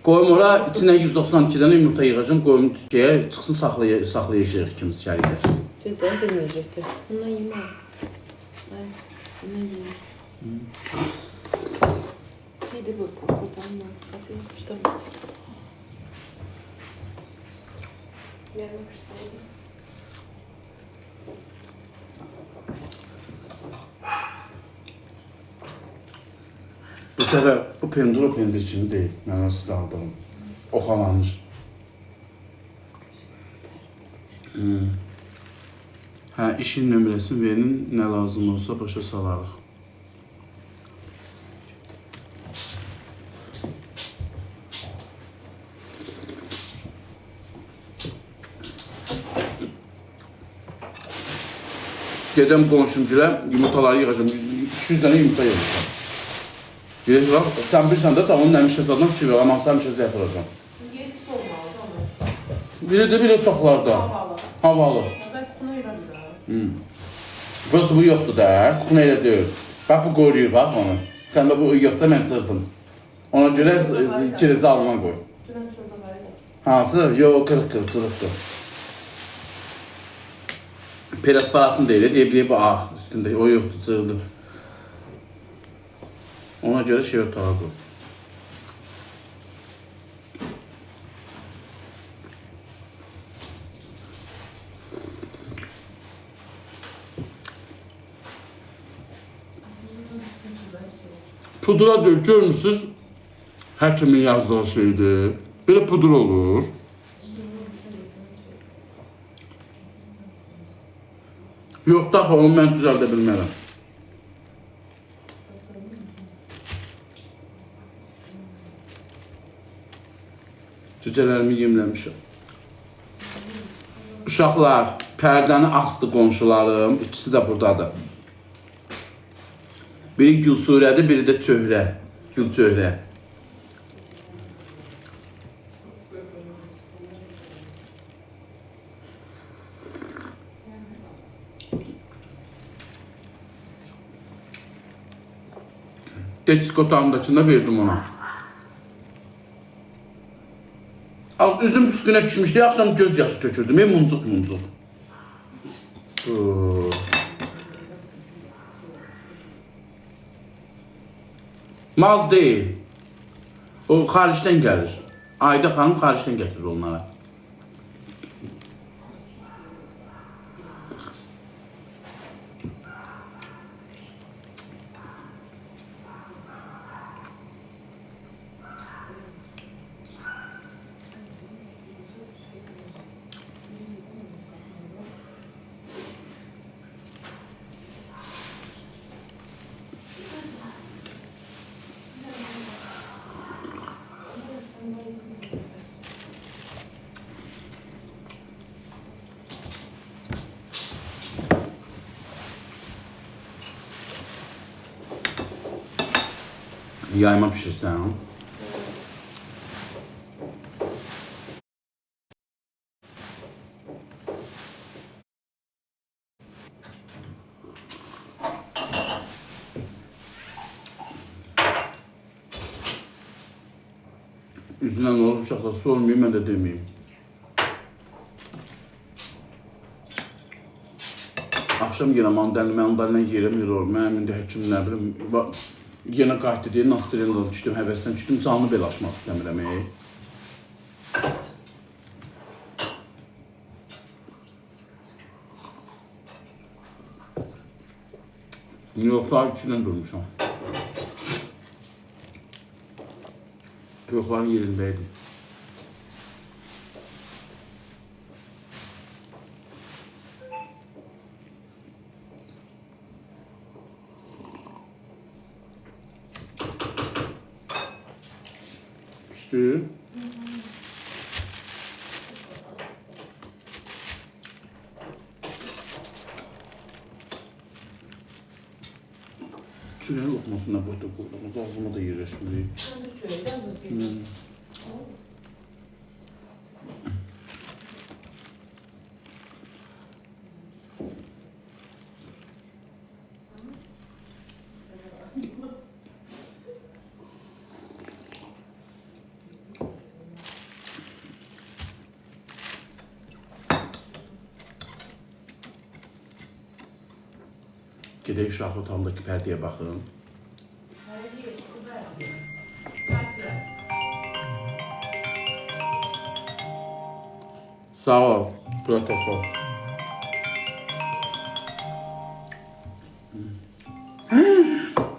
Qoyum ora, içine 192 dənə yumurta yığacam, qoyum tükəyə, çıxsın saxlayacaq ikimiz şəriklər. Düzdür, bilməyəcəkdir. Bundan yemə. Ay, bundan yemə. Şeydir bu, buradan nasıl yapmışdım? Yarmamışsaydım. Bu səfər bu pendir o pendir kimi deyil. Mən nasıl da aldım. Oxalanır. Hə, işin nömrəsini verin, nə lazım olsa başa salarıq. Gedəm qonşumcular, yumurtaları yığacam. 200 dənə yumurta yığacam. Bilək bax, sən bilirsən də tavanın əmişə zadına ki, amma sən əmişə zəyət olacam. Biri də bir otaqlarda. Havalı. Burası bu yoxdur da, kuxuna elə deyil. Bax, bu qoruyur, bax onu. Sən də bu yoxda mən cırdım. Ona görə kirezi alına qoy. Hansı? Yox, qırıq-qırıq, cırıqdır. Perasparatın deyil, deyə bu ağ üstündə, o yoxdur, cırılır. Ona göre şey otağı bu. Pudra diyor, görmüşsünüz. Her kimin yazdığı şeydir. Böyle pudra olur. Yok da onu ben düzeldə bilmərəm. Cücələrimi yemləmişəm. Uşaqlar, pərdəni astı qonşularım. İkisi də buradadır. Biri Gülsurədir, biri də Çöhrə. Gülçöhrə. Deçik otağımdakında verdim ona. Az üzüm üstüne düşmüştü, akşam göz yaşı tökürdüm. Muncuk. Maz değil. O xaricdən gəlir. Ayda xanım xaricdən gətirir onlara. Yayma pişirsən. Üzündən olub uşaqlar su olmuyor, mən də deməyim. Akşam yenə mandalina yerim, mənim indi həkim nə bilim, yenə qayıtdı deyə Nastiren'dan düşdüm, həvəsdən düşdüm, canlı belə açmaq istəmirəm. Yoxsa 2-dən durmuşam. Toyuqların yerindəydim. Pişti. Çörəyin lokmasına boyda qoydum. Ağzıma da yerləşməyib. Gedək uşaq otağındakı pərdəyə baxın. Sağ ol, protokol.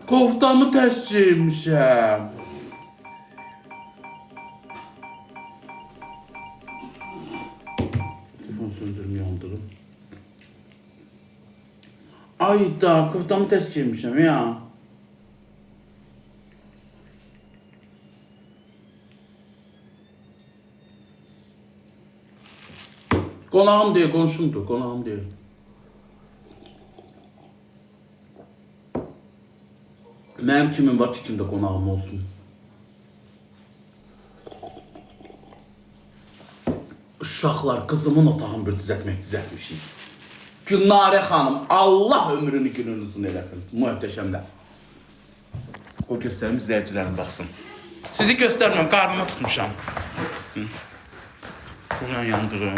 Koftamı tərs giymişəm. Telefon söndürüm, yandırım. Ayda, koftamı tərs giymişəm ya. Qonağım deyil, qonşumdur, qonağım deyil. Mənim kimin var ki, kimdə qonağım olsun. Uşaqlar, qızımın otağını bir düzəltmişik. Gülnarə xanım, Allah ömrünü gününü uzun eləsin. Möhtəşəmdə. O göstərim, izləyicilərim baxsın. Sizi göstərməm, qarnıma tutmuşam. Buradan yandırım.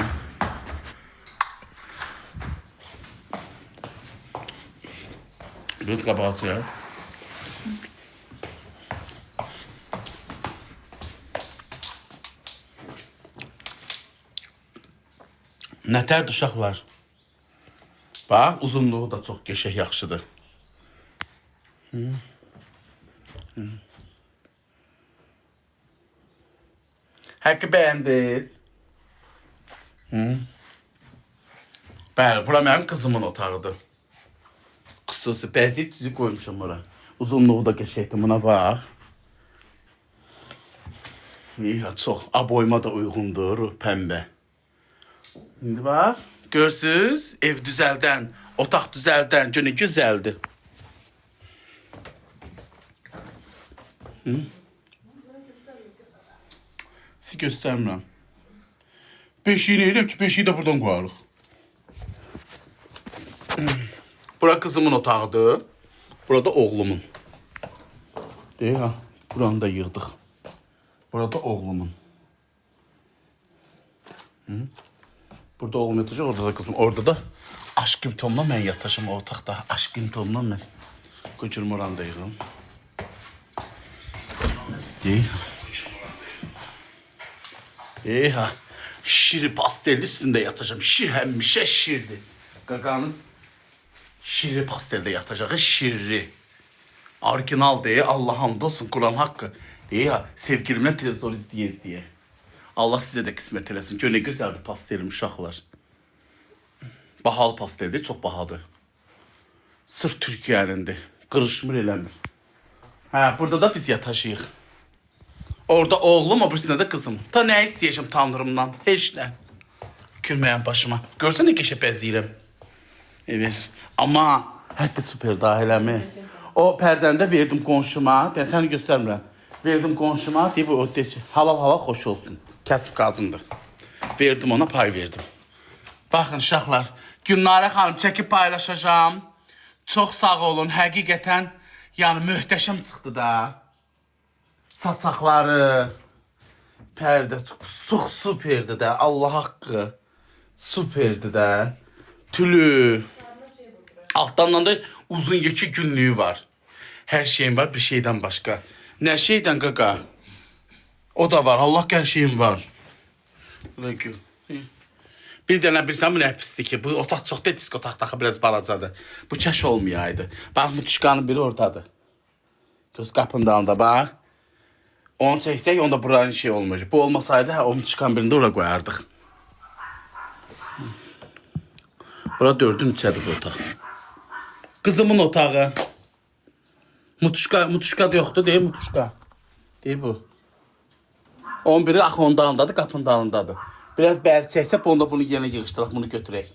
Biraz qabartıyor. Nətər uşaqlar? Bax, uzunluğu da çox qəşəng, yaxşıdır. Həqqi bəyəndiniz? Bəli, bura mənim qızımın otağıdır. Xüsusi bəzi düzü qoymuşam ora. Uzunluğu da qəşəngdir, buna bax. Ya, çox, aboyma da uyğundur, pəmbə. İndi bax, görsünüz, ev düzəldən, otaq düzəldən, günü gözəldir. Sizi göstərmirəm. Beşiğini eləyəm ki, beşiği də buradan qoyarıq. Bura kızımın otağıdır. Burada oğlumun. Deyək ha, buranı da yığdıq. Burada oğlumun. Burada oğlum yatacaq, orada da kızım. Orada da aşkım Tom'la mən yatacağım o otaqda. Aşkım Tom'la mən. Köçürüm oranı da yığım. Deyək ha. Deyək ha. Şiri pastelin üstünde yatacağım. Şir həmişə şirdir. Qaqanız şirri pastelde yatacağı şirri. Orijinal diye Allah hamd olsun Kur'an hakkı. Ya sevgilimle televizyon izleyeceğiz diye. Allah size de kısmet eləsin. Gör ne güzel bir pastelim uşaqlar. Bahalı pasteldir, çok bahadır. Sırf Türkiye'nin qırışmır eləmir. Ha, burada da biz yatacağıq. Orada oğlum, o birisinde de kızım. Ta ne isteyeceğim tanrımdan? Heç ne. Gülmeyen başıma. Görsen ne geçe bezliyim. Evet. Ama hətta süper dahiləmi. O pərdəni də verdim qonşuma. Ben səni göstərmirəm. Verdim qonşuma. Deyib o deyir, halal xoş olsun. Kasıb qadındır. Verdim ona, pay verdim. Baxın uşaqlar, Gülnarə xanım çəkib paylaşacağım. Çox sağ olun. Həqiqətən yəni möhtəşəm çıxdı da. Saçaqları, pərdə çox süperdi də. Allah haqqı. Süperdi də. Tülü. Altından da uzun yekə günlüğü var. Her şeyim var, bir şeyden başka. Ne şeyden qaqa? O da var. Allah hər şeyim var. Bir dənə bilsəm bu nə pisdir ki. Bu otaq çox da disk otaqdakı biraz balacadır. Bu kəş olmayaydı. Bax, mutuşkanın biri oradadır. Göz qapının dalında bax. Onu çəksək, onda buranın şey olmayacaq. Bu olmasaydı, o mutuşkanın birində oraya qoyardıq. Bura 4'ün içədir bu otaq. Kızımın otağı. Mutuşka da yoxdur, deyil mutuşka. Deyil bu. 11'i axı onun dalındadır, qapının dalındadır. Biraz bəri çəksək, onda bunu yenə yığışdıraq, bunu götürək.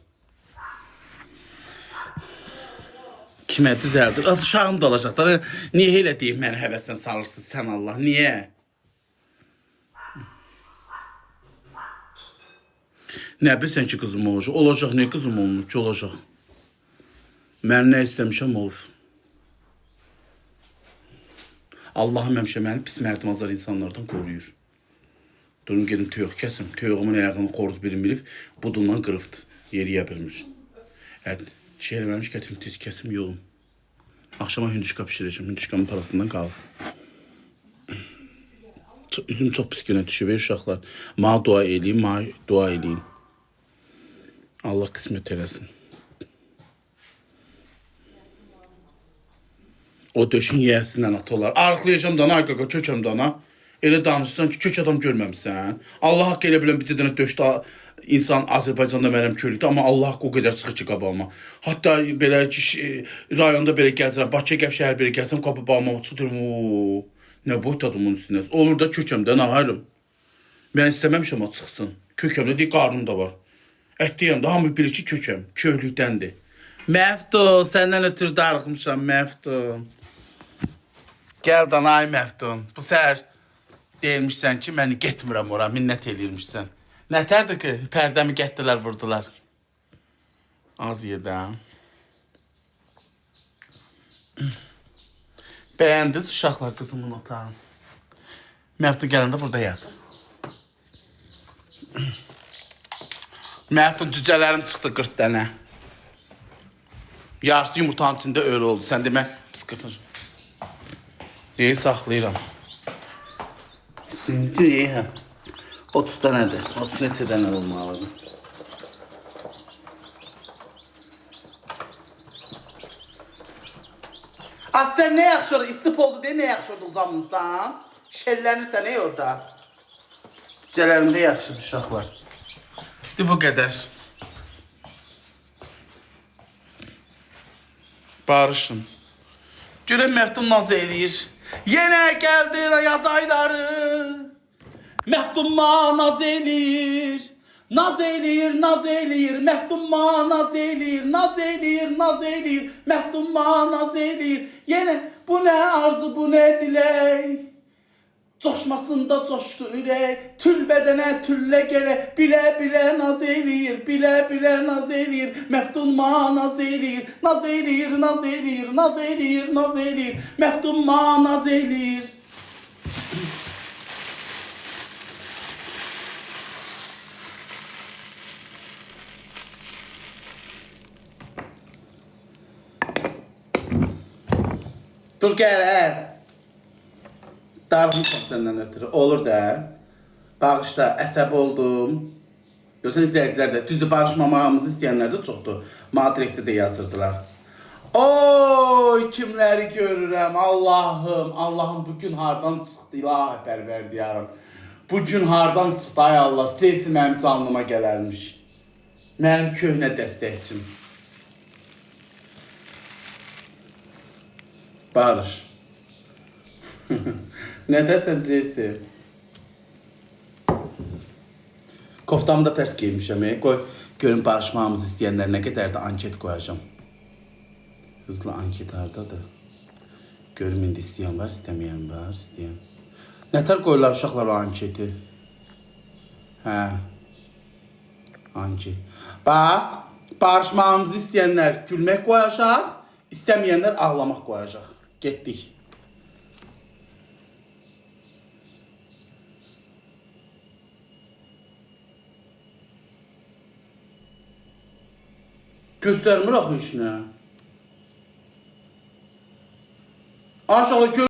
Kimə düzəldir? Az uşağım da olacaqlar. Niyə elə deyib məni həvəsdən salırsınız sən Allah? Niyə? Nə bilsən ki qızım olacaq? Olacaq, nə qızım olmuş ki olacaq? Mən nə istəmişəm olub. Allahım həmişə məni pis mərdimazlar insanlardan qoruyur. Durun gedim töyük kəsim. Töyüğümün ayağını qoruz birim bilib, budundan qırıbdır. Yeriyə bilmir. Şey eləməmiş gətirim tez kəsim yolum. Akşama hündüşka pişireceğim. Hündüşkanın parasından qalıb. Üzüm çox pis günə düşüb uşaqlar. Mənə dua eləyin, mənə dua eləyin. Allah qismət eləsin. O döşün yiyəsindən atalar. Arıqlayacağım dana, ay qaqa, kökəm dana. Elə danışsan ki, kök adam görməmsən. Allah haqq elə bilən bir dənə döşdə insan Azərbaycanda mənim köylükdə, amma Allah haqq o qədər çıxır ki qabağıma. Hatta belə ki, rayonda belə gəzirəm, Bakıya gəl şəhər belə gəzirəm, qapı bağıma çıxıram. Nə boydadır bunun üstünə. Olur da kökəmdə, nə hayrım. Mən istəməmişəm o çıxsın. Kökəmdə deyil, qarnım da var. Ət deyəm də, hamı bilir ki, kökəm, köylükdəndir. Məftun, səndən ötürü darıxmışam, Məftun. Gəl dana, ay Məftun. Bu səhər deyilmişsən ki, məni getmirəm ora, minnət eləyirmişsən. Nətərdir ki, pərdəmi gətdilər, vurdular. Az yedim. Bəyəndiniz uşaqlar qızımın otağını. Məftun gələndə burada yat. Məftun cücələrim çıxdı 40 dənə. Yarısı yumurtanın içində öyle oldu. Sən demə pıskırtır. Deyi saxlayıram. Şimdi iyi ha. 30 dənədir. 30 neçə dənə olmalıdır. Az sen ne yakışıyordu? İstip oldu diye ne yakışıyordu uzanmışsan? Şellenirsen ne orada? Cücələrimdə yakışır uşaqlar. De bu qədər. Barışın. Görün Məftun naz eləyir. Yenə gəldi yaz ayları. Məftun ma naz eləyir. Naz eləyir, naz eləyir. Məftun ma naz eləyir. Naz eləyir, naz eləyir. Məftun ma naz eləyir. Yenə bu nə arzu, bu nə dilək. Coşmasında coşdu ürək. Tül bədənə, tüllə gələ. Bilə bilə naz eləyir. Bilə bilə naz eləyir. Məftun ma naz eləyir. Naz eləyir, naz eləyir. Naz eləyir, naz eləyir. Məftun ma naz eləyir. Dur gəl, darıxmışam səndən ötürü. Olur da. Bağışla, əsəb oldum. Yoxsa izləyicilər də, düzdür, barışmamağımızı istəyənlər də çoxdur. Mənə direktdə də yazırdılar. Oy, kimləri görürəm, Allahım. Allahım, bugün hardan çıxdı, ilahi pərverdiyarım. Bugün hardan çıxdı, ay Allah. Ceysi mənim canlıma gələrmiş. Mənim köhnə dəstəkçim. Barış. Ne dersen Ceysi? Koftamı da ters giymişim. Koy, görün barışmamızı isteyenler ne kadar da anket koyacağım. Hızlı anket hardadır. Görün indi isteyen var, istemeyen var, isteyen. Ne tər koyurlar uşaqlar o anketi? Hə. Anket. Bax, barışmamızı isteyenler gülmek koyacaq, istemeyenler ağlamak koyacaq. Getdik. Göstermir axı işinə. Aşağı gör.